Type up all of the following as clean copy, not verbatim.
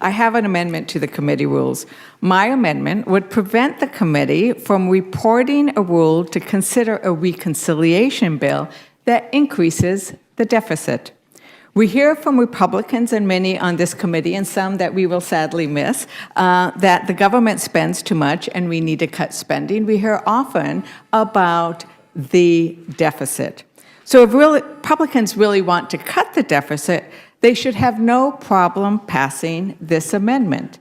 I have an amendment to the committee rules. My amendment would prevent the committee from reporting a rule to consider a reconciliation bill that increases the deficit. We hear from Republicans and many on this committee, and some that we will sadly miss, that the government spends too much and we need to cut spending. We hear often about the deficit. So if Republicans really want to cut the deficit, they should have no problem passing this amendment.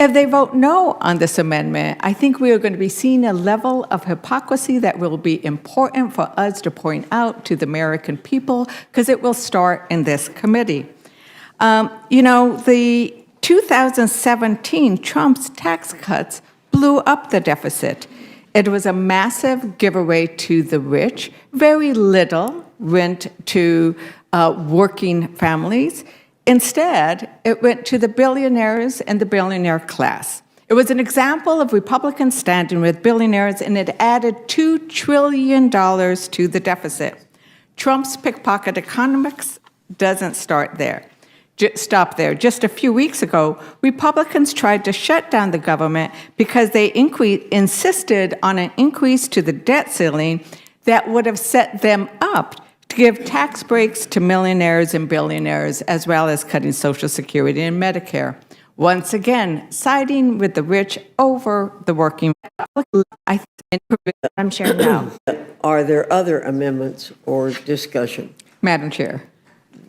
If they vote no on this amendment, I think we are going to be seeing a level of hypocrisy that will be important for us to point out to the American people, because it will start in this committee. The 2017 Trump's tax cuts blew up the deficit. It was a massive giveaway to the rich. Very little went to working families. Instead, it went to the billionaires and the billionaire class. It was an example of Republicans standing with billionaires, and it added $2 trillion to the deficit. Trump's pickpocket economics doesn't stop there. Just a few weeks ago, Republicans tried to shut down the government because they insisted on an increase to the debt ceiling that would have set them up to give tax breaks to millionaires and billionaires, as well as cutting Social Security and Medicare. Once again, siding with the rich over the working. I'm Chair now. Are there other amendments or discussion? Madam Chair.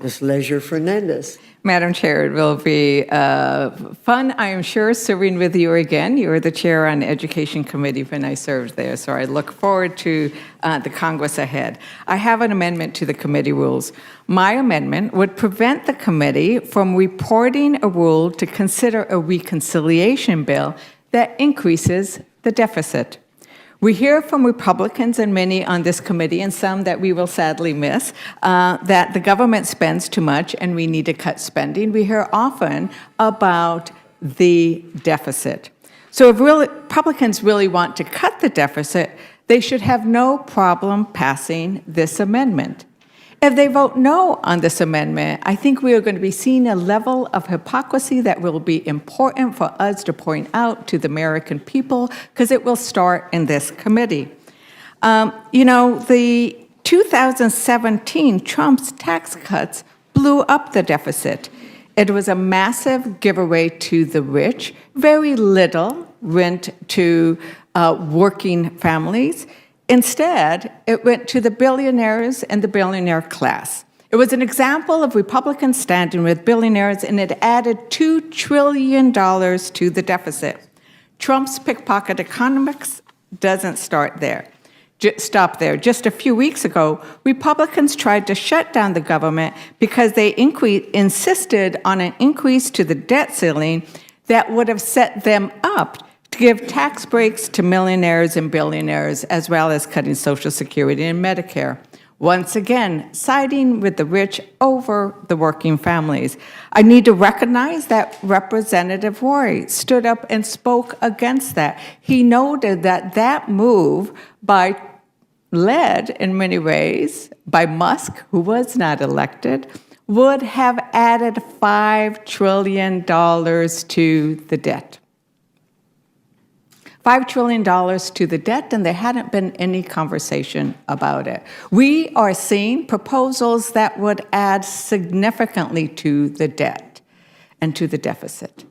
Ms. Leisure-Fernandez. Madam Chair, it will be fun, I am sure, serving with you again. You were the chair on the Education Committee when I served there, so I look forward to the Congress ahead. I have an amendment to the committee rules. My amendment would prevent the committee from reporting a rule to consider a reconciliation bill that increases the deficit. We hear from Republicans and many on this committee, and some that we will sadly miss, that the government spends too much and we need to cut spending. We hear often about the deficit. So if Republicans really want to cut the deficit, they should have no problem passing this amendment. If they vote no on this amendment, I think we are going to be seeing a level of hypocrisy that will be important for us to point out to the American people, because it will start in this committee. The 2017 Trump's tax cuts blew up the deficit. It was a massive giveaway to the rich. Very little went to working families. Instead, it went to the billionaires and the billionaire class. It was an example of Republicans standing with billionaires, and it added $2 trillion to the deficit. Trump's pickpocket economics doesn't stop there. Just a few weeks ago, Republicans tried to shut down the government because they insisted on an increase to the debt ceiling that would have set them up to give tax breaks to millionaires and billionaires, as well as cutting Social Security and Medicare. Once again, siding with the rich over the working families. I need to recognize that Representative Roy stood up and spoke against that. He noted that that move, led in many ways by Musk, who was not elected, would have added $5 trillion to the debt. $5 trillion to the debt, and there hadn't been any conversation about it. We are seeing proposals that would add significantly to the debt and to the deficit.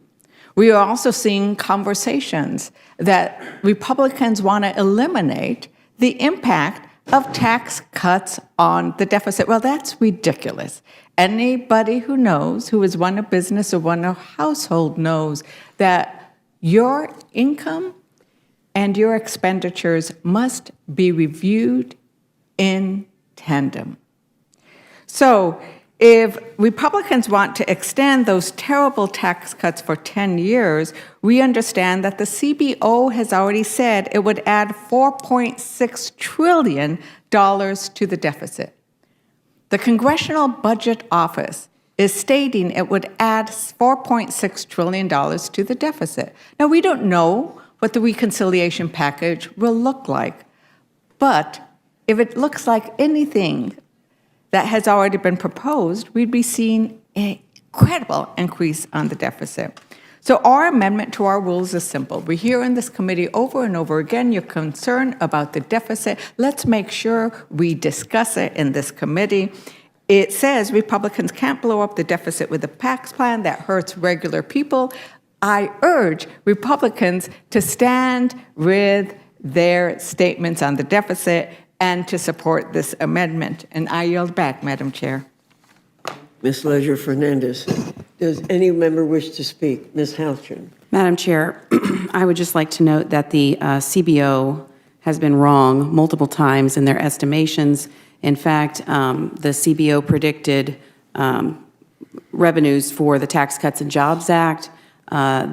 We are also seeing conversations that Republicans want to eliminate the impact of tax cuts on the deficit. Well, that's ridiculous. Anybody who knows, who has run a business or run a household, knows that your income and your expenditures must be reviewed in tandem. So if Republicans want to extend those terrible tax cuts for 10 years, we understand that the CBO has already said it would add $4.6 trillion to the deficit. The Congressional Budget Office is stating it would add $4.6 trillion to the deficit. Now, we don't know what the reconciliation package will look like, but if it looks like anything that has already been proposed, we'd be seeing an incredible increase on the deficit. So our amendment to our rules is simple. We hear in this committee over and over again your concern about the deficit. Let's make sure we discuss it in this committee. It says Republicans can't blow up the deficit with a tax plan that hurts regular people. I urge Republicans to stand with their statements on the deficit and to support this amendment. And I yield back, Madam Chair. Ms. Leisure Fernandez. Does any member wish to speak? Ms. Houtron. Madam Chair, I would just like to note that the CBO has been wrong multiple times in their estimations. In fact, the CBO predicted revenues for the Tax Cuts and Jobs Act.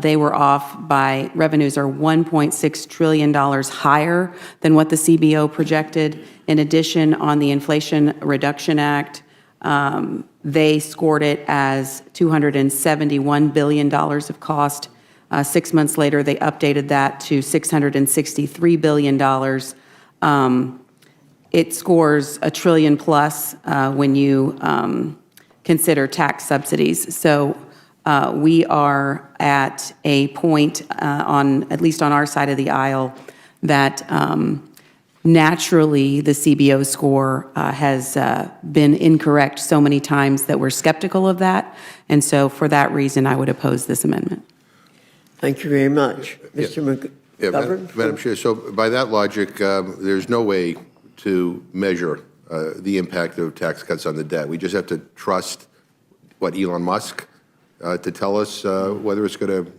They were off by, revenues are $1.6 trillion higher than what the CBO projected. In addition, on the Inflation Reduction Act, they scored it as $271 billion of cost. 6 months later, they updated that to $663 billion. It scores $1 trillion plus when you consider tax subsidies. So we are at a point at least on our side of the aisle, that naturally the CBO score has been incorrect so many times that we're skeptical of that. And so for that reason, I would oppose this amendment. Thank you very much. Mr. McGovern? Madam Chair, so by that logic, there's no way to measure the impact of tax cuts on the debt. We just have to trust, Elon Musk to tell us whether it's going to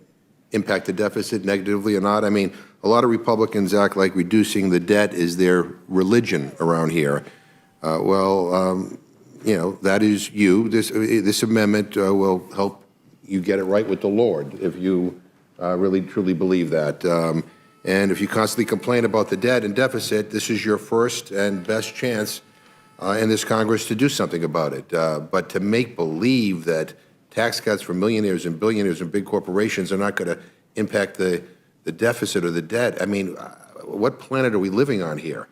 impact the deficit negatively or not. I mean, a lot of Republicans act like reducing the debt is their religion around here. That is you. This amendment will help you get it right with the Lord if you really, truly believe that. And if you constantly complain about the debt and deficit, this is your first and best chance in this Congress to do something about it. But to make believe that tax cuts for millionaires and billionaires and big corporations are not going to impact the deficit or the debt, I mean, what planet are we living on here?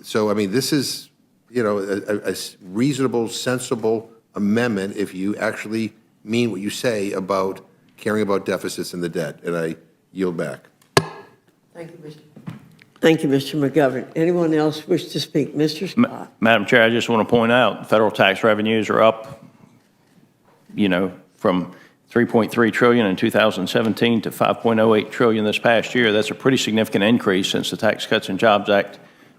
This is, a reasonable, sensible amendment if you actually mean what you say about caring about deficits and the debt. And I yield back. Thank you, Mr. McGovern. Anyone else wish to speak? Mr. Scott. Madam Chair, I just want to point out federal tax revenues are up, from $3.3 trillion in 2017 to $5.08 trillion this past year. That's a pretty significant increase since the Tax Cuts and Jobs Act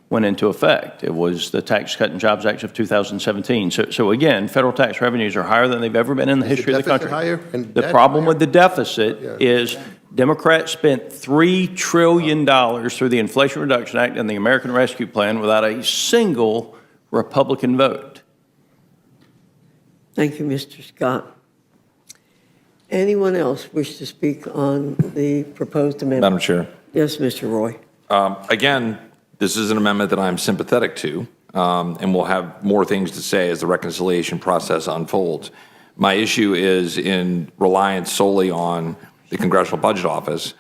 went into effect. It was the Tax Cut and Jobs Act of 2017. So again, federal tax revenues are higher than they've ever been in the history of the country. The problem with the deficit is Democrats spent $3 trillion through the Inflation Reduction Act and the American Rescue Plan without a single Republican vote. Thank you, Mr. Scott. Anyone else wish to speak on the proposed amendment? Madam Chair. Yes, Mr. Roy. Again, this is an amendment that I'm sympathetic to, and we'll have more things to say as the reconciliation process unfolds. My issue is in reliance solely on the Congressional Budget Office,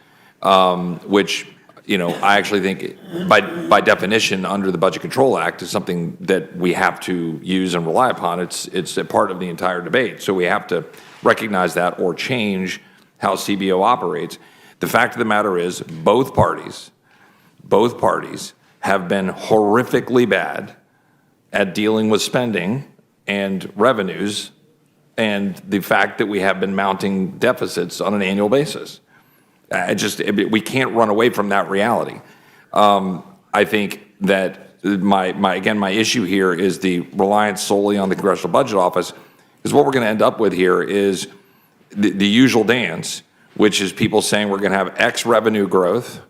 which, I actually think by definition under the Budget Control Act is something that we have to use and rely upon. It's a part of the entire debate. So we have to recognize that or change how CBO operates. The fact of the matter is both parties have been horrifically bad at dealing with spending and revenues and the fact that we have been mounting deficits on an annual basis. We can't run away from that reality. I think that my issue here is the reliance solely on the Congressional Budget Office, because what we're going to end up with here is the usual dance, which is people saying we're going to have X revenue growth,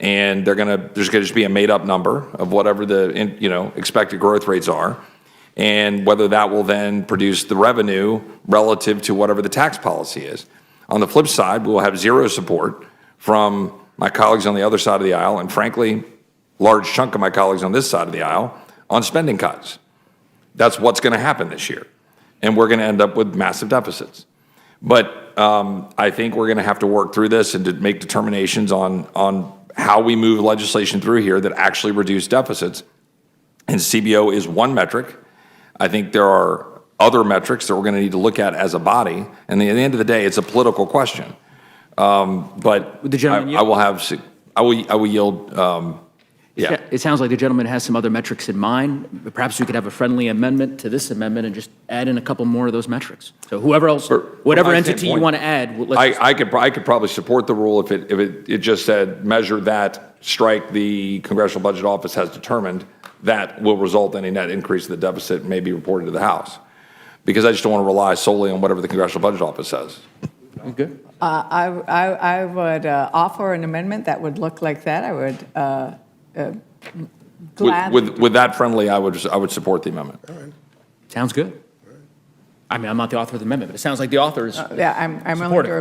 and there's going to just be a made-up number of whatever the expected growth rates are, and whether that will then produce the revenue relative to whatever the tax policy is. On the flip side, we will have zero support from my colleagues on the other side of the aisle, and frankly, large chunk of my colleagues on this side of the aisle on spending cuts. That's what's going to happen this year, and we're going to end up with massive deficits. But I think we're going to have to work through this and to make determinations on how we move legislation through here that actually reduce deficits. And CBO is one metric. I think there are other metrics that we're going to need to look at as a body. And at the end of the day, it's a political question. But Would the gentleman I will have, I will yield, yeah. It sounds like the gentleman has some other metrics in mind. Perhaps we could have a friendly amendment to this amendment and just add in a couple more of those metrics. So whoever else, whatever my entity you standpoint, want to add, let's. I could probably support the rule if it just said, measure that, strike the Congressional Budget Office has determined that will result in a net increase of the deficit and may be reported to the House. Because I just don't want to rely solely on whatever the Congressional Budget Office says. Good. I would offer an amendment that would look like that. I would gladly. With that friendly, I would support the amendment. Sounds good. I mean, I'm not the author of the amendment, but it sounds like the author is. Yeah, I'm willing Support to it.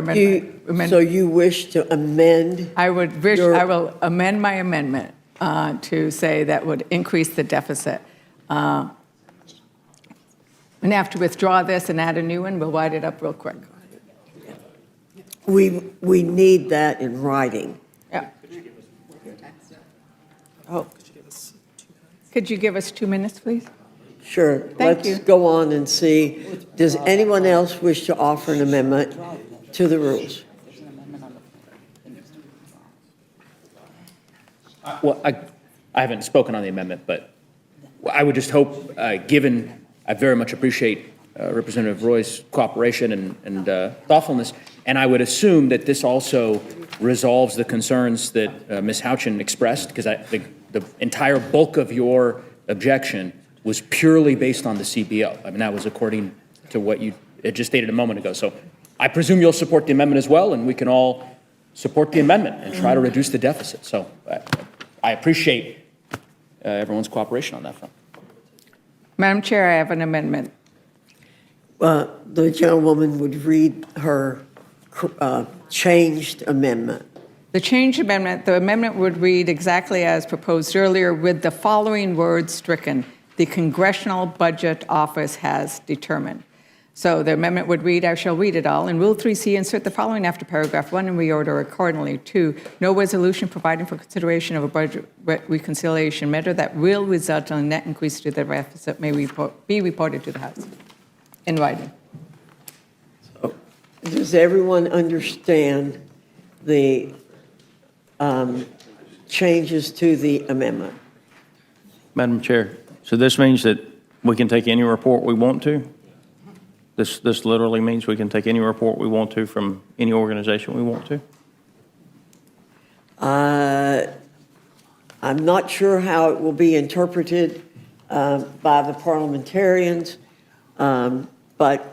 amend. So you wish to amend? I will amend my amendment to say that would increase the deficit. And have to withdraw this and add a new one, we'll write it up real quick. We need that in writing. Yeah. Oh. Could you give us 2 minutes, please? Sure. Thank you. Let's go on and see. Does anyone else wish to offer an amendment to the rules? Well, I haven't spoken on the amendment, but I would just hope, given, I very much appreciate Representative Roy's cooperation and thoughtfulness, and I would assume that this also resolves the concerns that Ms. Houchin expressed, because I think the entire bulk of your objection was purely based on the CBO. I mean, that was according to what you had just stated a moment ago. So I presume you'll support the amendment as well, and we can all support the amendment and try to reduce the deficit. So I appreciate everyone's cooperation on that front. Madam Chair, I have an amendment. The gentlewoman would read her changed amendment. The change amendment, the amendment would read exactly as proposed earlier with the following words stricken: the Congressional Budget Office has determined. So the amendment would read, I shall read it all. In Rule 3C, insert the following after paragraph 1 and reorder accordingly. 2, no resolution providing for consideration of a budget reconciliation measure that will result in a net increase to the deficit may be reported to the House in writing. Does everyone understand the changes to the amendment? Madam Chair, so this means that we can take any report we want to? This literally means we can take any report we want to from any organization we want to? I'm not sure how it will be interpreted by the parliamentarians, but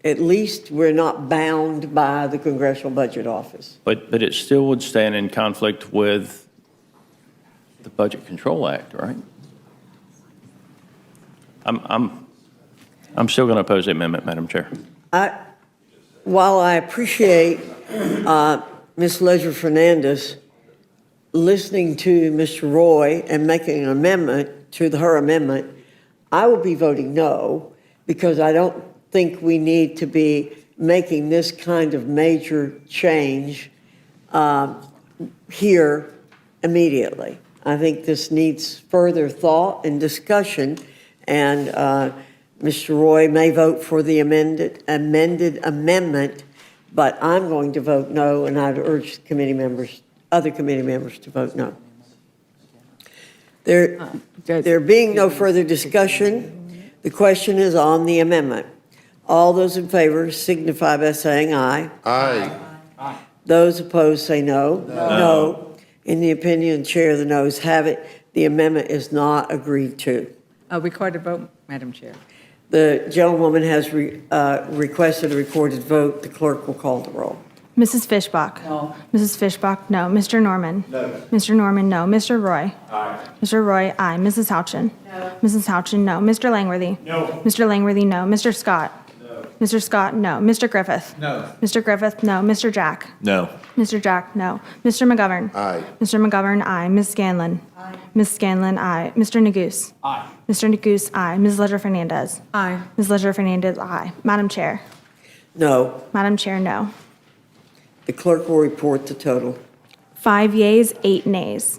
at least we're not bound by the Congressional Budget Office. But it still would stand in conflict with the Budget Control Act, right? I'm still going to oppose the amendment, Madam Chair. While I appreciate Ms. Ledger Fernandez listening to Mr. Roy and making an amendment to her amendment, I will be voting no, because I don't think we need to be making this kind of major change here immediately. I think this needs further thought and discussion, and Mr. Roy may vote for the amended amendment, but I'm going to vote no, and I'd urge other committee members to vote no. There being no further discussion, the question is on the amendment. All those in favor signify by saying aye. Aye. Those opposed say no. No. In the opinion of the chair, the noes have it. The amendment is not agreed to. A recorded vote, Madam Chair. The gentlewoman has requested a recorded vote. The clerk will call the roll. Mrs. Fishbach? No. Mrs. Fishbach, no. Mr. Norman? No. Mr. Norman, no. Mr. Roy? Aye. Mr. Roy, aye. Mrs. Houchin? No. Mrs. Houchin, no. Mr. Langworthy? No. Mr. Langworthy, no. Mr. Scott? No. Mr. Scott, no. Mr. Griffith? No. Mr. Griffith, no. Mr. Jack? No. Mr. Jack, no. Mr. McGovern? Aye. Mr. McGovern, aye. Ms. Scanlon? Aye. Ms. Scanlon, aye. Mr. Neguse? Aye. Mr. Neguse, aye. Ms. Ledger Fernandez? Aye. Ms. Ledger Fernandez, aye. Madam Chair? No. Madam Chair, no. The clerk will report the total. 5 yeas, 8 nays.